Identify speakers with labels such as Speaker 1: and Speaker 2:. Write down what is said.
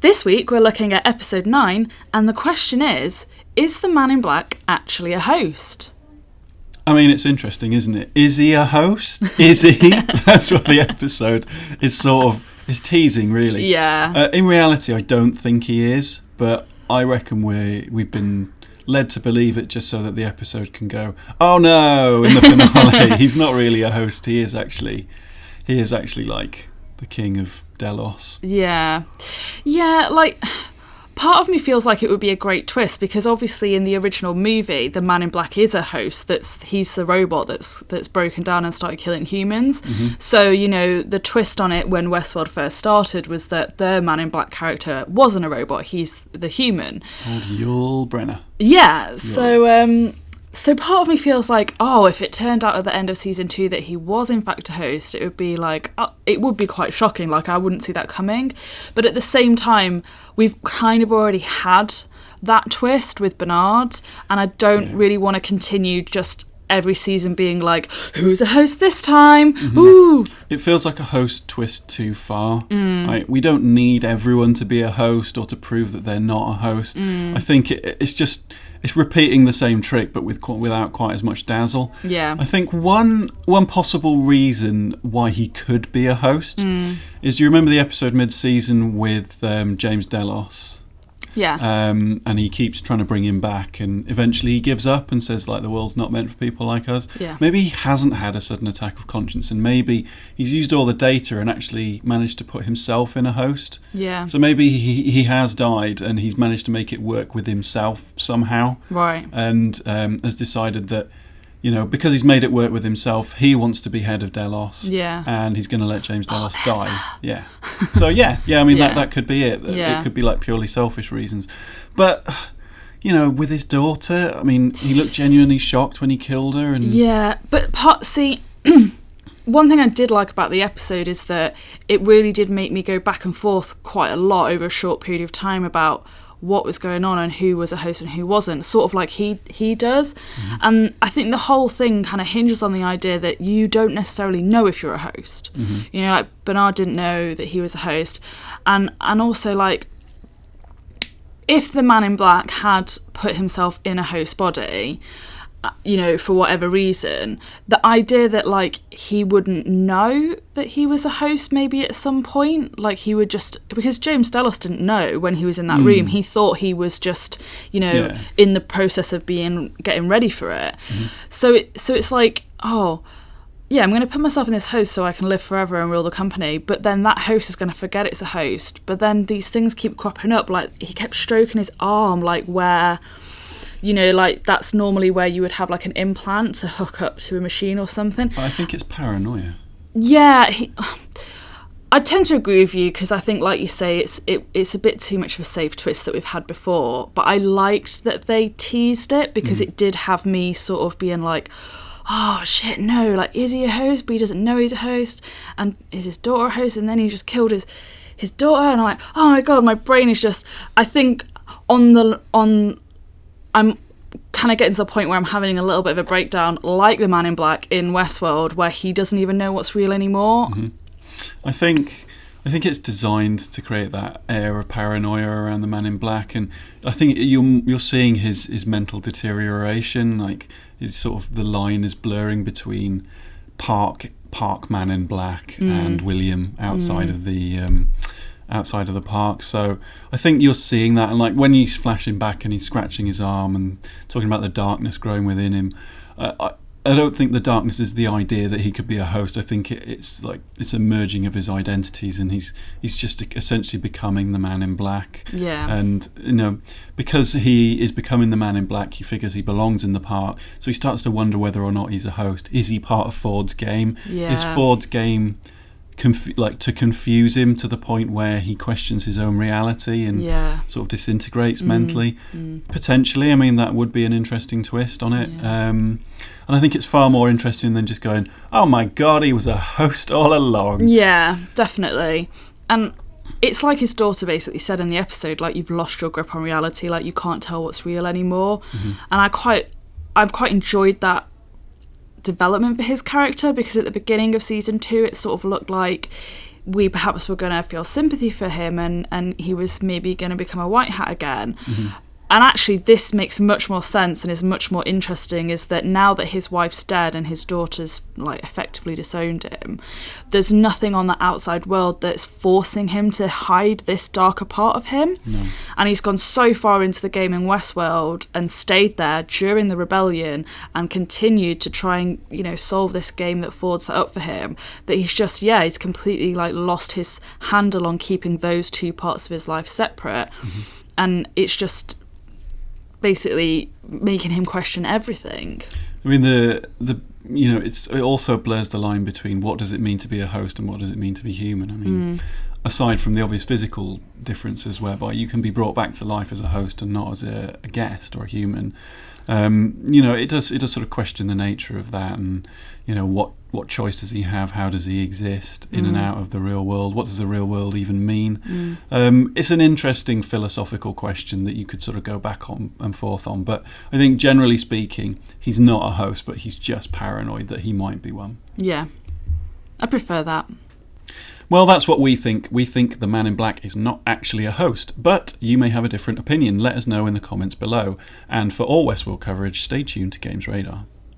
Speaker 1: This week we're looking at episode 9, and the question is the Man in Black actually a host?
Speaker 2: I mean, it's interesting, isn't it? Is he a host? Is he? That's what the episode is is teasing, really.
Speaker 1: Yeah.
Speaker 2: In reality, I don't think he is, but I reckon we've been led to believe it just so that the episode can go, oh no, in the finale. He's not really a host. He is actually like the king of Delos.
Speaker 1: Yeah, like, part of me feels like it would be a great twist, because obviously in the original movie, the Man in Black is a host. He's the robot that's broken down and started killing humans. Mm-hmm. So, the twist on it when Westworld first started was that the Man in Black character wasn't a robot. He's the human.
Speaker 2: Old Yul Brynner.
Speaker 1: Yeah, Yul. So part of me feels like, if it turned out at the end of season 2 that he was in fact a host, it would be like, it would be quite shocking. Like, I wouldn't see that coming. But at the same time, we've kind of already had that twist with Bernard, and I don't really want to continue just every season being like, who's a host this time? Mm-hmm. Ooh!
Speaker 2: It feels like a host twist too far. Right? We don't need everyone to be a host or to prove that they're not a host. I think it's repeating the same trick, but without quite as much dazzle.
Speaker 1: Yeah.
Speaker 2: I think one possible reason why he could be a host is, you remember the episode mid-season with James Delos?
Speaker 1: Yeah.
Speaker 2: And he keeps trying to bring him back, and eventually he gives up and says, like, the world's not meant for people like us.
Speaker 1: Yeah.
Speaker 2: Maybe he hasn't had a sudden attack of conscience, and maybe he's used all the data and actually managed to put himself in a host.
Speaker 1: Yeah.
Speaker 2: So maybe he has died and he's managed to make it work with himself somehow.
Speaker 1: Right.
Speaker 2: And has decided that, because he's made it work with himself, he wants to be head of Delos.
Speaker 1: Yeah.
Speaker 2: And he's going to let James Delos die. Yeah. So, I mean, that could be it.
Speaker 1: Yeah.
Speaker 2: It could be like purely selfish reasons. But, with his daughter, I mean, he looked genuinely shocked when he killed her. And
Speaker 1: yeah, but one thing I did like about the episode is that it really did make me go back and forth quite a lot over a short period of time about what was going on and who was a host and who wasn't, sort of like he does. Mm-hmm. And I think the whole thing kind of hinges on the idea that you don't necessarily know if you're a host. Mm-hmm. Like Bernard didn't know that he was a host, and also, like, if the Man in Black had put himself in a host body, for whatever reason, the idea that, like, he wouldn't know that he was a host maybe at some point, like, he would just, because James Delos didn't know when he was in that room, he thought he was just, in the process of getting ready for it. Mm-hmm. So it's like, I'm going to put myself in this host so I can live forever and rule the company, but then that host is going to forget it's a host. But then these things keep cropping up, like, he kept stroking his arm, like, where... like, that's normally where you would have, like, an implant to hook up to a machine or something.
Speaker 2: I think it's paranoia.
Speaker 1: Yeah, I tend to agree with you, because I think, like you say, it's a bit too much of a safe twist that we've had before. But I liked that they teased it, because it did have me sort of being like, oh, shit, no, like, is he a host? But he doesn't know he's a host. And is his daughter a host? And then he just killed his daughter. And I'm like, oh, my God, my brain is just... I think I'm kind of getting to the point where I'm having a little bit of a breakdown, like the Man in Black in Westworld, where he doesn't even know what's real anymore.
Speaker 2: Mm-hmm. I think it's designed to create that air of paranoia around the Man in Black, and I think you're seeing his mental deterioration. Like, his sort of, the line is blurring between Park Man in Black and William outside of the park. So I think you're seeing that, and like when he's flashing back and he's scratching his arm and talking about the darkness growing within him, I don't think the darkness is the idea that he could be a host. I think it's a merging of his identities, and he's just essentially becoming the Man in Black.
Speaker 1: Yeah.
Speaker 2: And because he is becoming the Man in Black, he figures he belongs in the park, so he starts to wonder whether or not he's a host. Is he part of Ford's game?
Speaker 1: Yeah.
Speaker 2: Is Ford's game to confuse him to the point where he questions his own reality and sort of disintegrates mentally? Potentially. I mean, that would be an interesting twist on it. And I think it's far more interesting than just going, oh my God, he was a host all along.
Speaker 1: Yeah, definitely. And it's like his daughter basically said in the episode, like, you've lost your grip on reality, like, you can't tell what's real anymore. Mm-hmm. And I've quite enjoyed that development for his character, because at the beginning of season 2 it sort of looked like we perhaps were going to feel sympathy for him, and he was maybe going to become a white hat again. And actually, this makes much more sense and is much more interesting, is that now that his wife's dead and his daughter's like effectively disowned him, there's nothing on the outside world that's forcing him to hide this darker part of him.
Speaker 2: No.
Speaker 1: And he's gone so far into the game in Westworld and stayed there during the rebellion and continued to try and, you know, solve this game that Ford set up for him, that he's just, he's completely like lost his handle on keeping those two parts of his life separate. And it's just basically making him question everything.
Speaker 2: I mean, the you know, it also blurs the line between what does it mean to be a host and what does it mean to be human. I mean, aside from the obvious physical differences whereby you can be brought back to life as a host and not as a guest or a human, you know, it does sort of question the nature of that, and, you know, what choice does he have? How does he exist in and out of the real world? What does the real world even mean? It's an interesting philosophical question that you could sort of go back on and forth on. But I think generally speaking, he's not a host, but he's just paranoid that he might be one.
Speaker 1: Yeah, I prefer that.
Speaker 2: Well, that's what we think. We think the Man in Black is not actually a host, but you may have a different opinion. Let us know in the comments below. And for all Westworld coverage, stay tuned to Games Radar.